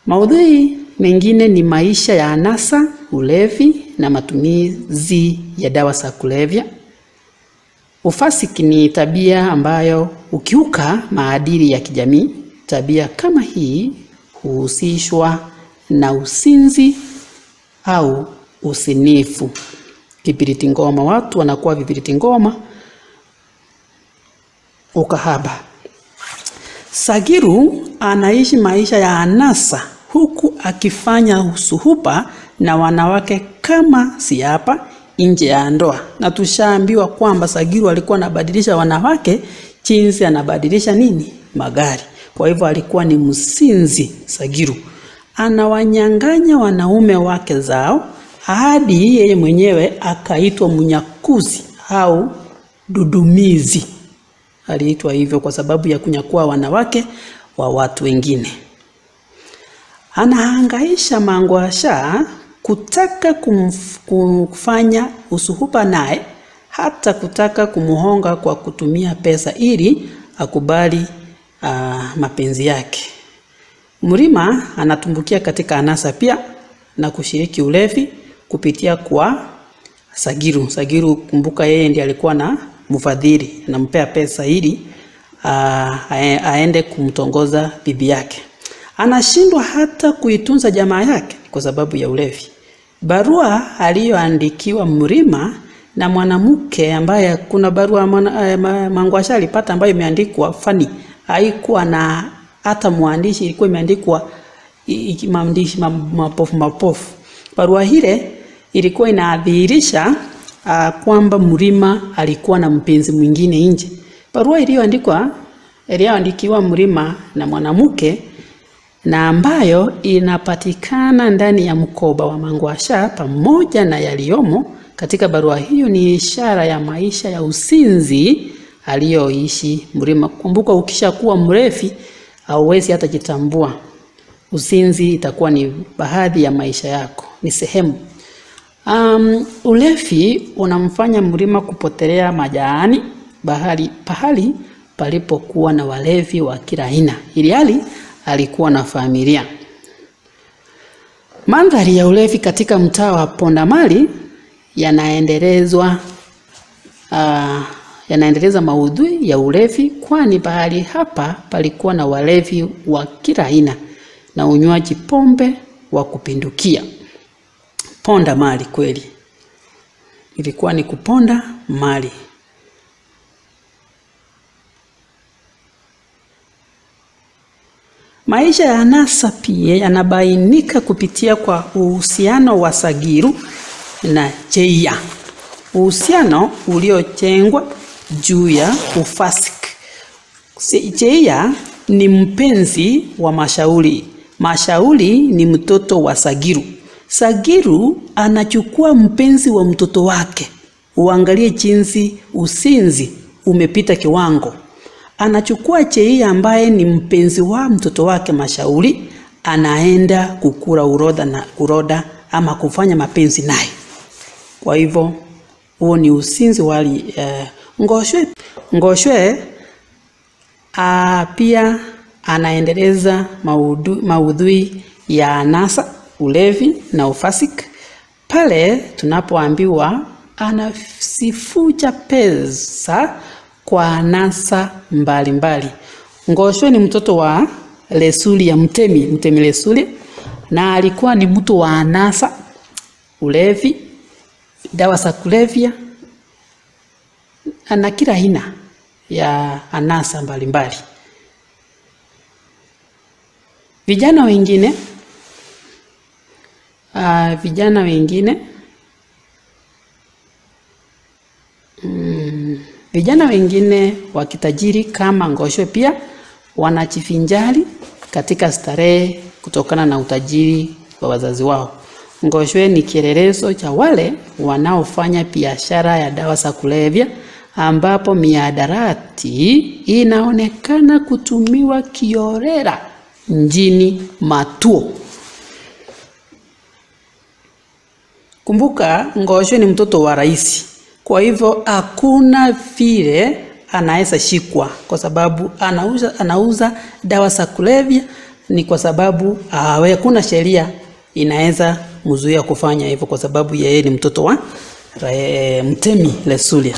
Maudhui mengine ni maisha ya anasa, ulevi na matumizi ya dawa za kulevya. Ufasiki ni tabia ambayo ukiuka maadili ya kijamii. Tabia kama hii huhusishwa na usinzi au usinifu. Kibiriti ngoma, watu wanakuwa vibiriti ngoma. Ukahaba. Sagiru anaishi maisha ya anasa huku akifanya usuhuba na wanawake kama siapa nje ya ndoa. Na tushaambiwa kwamba Sagiru alikuwa anabadilisha wanawake jinsi anabadilisha nini? Magari. Kwa hivyo alikuwa ni msinzi Sagiru. Anawanyang'anya wanaume wake zao hadi yeye mwenyewe akaitwa mnyakuzi au dudumizi. Aliitwa hivyo kwa sababu ya kunyakua wanawake wa watu wengine. Anahangaisha Mangwasha kutaka kufanya usuhuba naye, hata kutaka kumuhonga kwa kutumia pesa ili akubali mapenzi yake. Mrima anatumbukia katika anasa pia na kushiriki ulevi kupitia kwa Sagiru. Sagiru, kumbuka yeye ndiye alikuwa na mfadhili, anampea pesa ili aende kumtongoza bibi yake. Anashindwa hata kuitunza jamaa yake kwa sababu ya ulevi. Barua aliyoandikiwa Mrima na mwanamke ambaye kuna barua Mangwasha alipata ambayo imeandikwa fani, haikuwa na hata mwandishi, ilikuwa imeandikwa maandishi mapofu. Barua ile ilikuwa inadhihirisha kwamba Mrima alikuwa na mpenzi mwingine nje. Barua iliyoandikiwa Mrima na mwanamke na ambayo inapatikana ndani ya mkoba wa Mangwasha pamoja na yaliyomo katika barua hiyo ni ishara ya maisha ya usinzi aliyoishi Mrima. Kumbuka ukishakuwa mrefi hauwezi hata jitambua. Usinzi itakuwa ni baadhi ya maisha yako, ni sehemu. Ulevi unamfanya Mrima kupotelea majaani pahali palipokuwa na walevi wa kila aina, ili hali alikuwa na familia. Mandhari ya ulevi katika mtaa wa Pondamali yanaendeleza maudhui ya ulevi, kwani bahari hapa palikuwa na walevi wa kila aina na unywaji pombe wa kupindukia. Ponda mali kweli. Ilikuwa ni kuponda mali. Maisha ya anasa pia yanabainika kupitia kwa uhusiano wa Sagiru na Cheia. Uhusiano uliojengwa juu ya ufasiki. Cheia ni mpenzi wa Mashauri. Mashauri ni mtoto wa Sagiru. Sagiru anachukua mpenzi wa mtoto wake. Uangalie jinsi usinzi umepita kiwango. Anachukua Cheia ambaye ni mpenzi wa mtoto wake Mashauri, anaenda kukura uroda ama kufanya mapenzi naye. Kwa hivyo huo ni usinzi wali Ngoshwe pia anaendeleza maudhui ya anasa, ulevi na ufasik. Pale tunapoambiwa anasifuja pesa kwa anasa mbalimbali. Ngoshwe ni mtoto wa Lesuli ya Mtemi Lesuli, na alikuwa ni mtu wa anasa, ulevi, dawa za kulevya na kila aina ya anasa mbalimbali. Vijana wengine wakitajiri kama Ngoshwe pia wanajifinjari katika starehe kutokana na utajiri wa wazazi wao. Ngoshwe ni kielelezo cha wale wanaofanya biashara ya dawa za kulevya, ambapo miadarati inaonekana kutumiwa kiorera mjini Matuo. Kumbuka Ngoshwe ni mtoto wa rais. Kwa hivyo hakuna vile anaweza shikwa kwa sababu anauza dawa za kulevya ni kwa sababu hakuna sheria inaweza mzuia kufanya hivyo, kwa sababu yeye ni mtoto wa Mtemi Lesulia.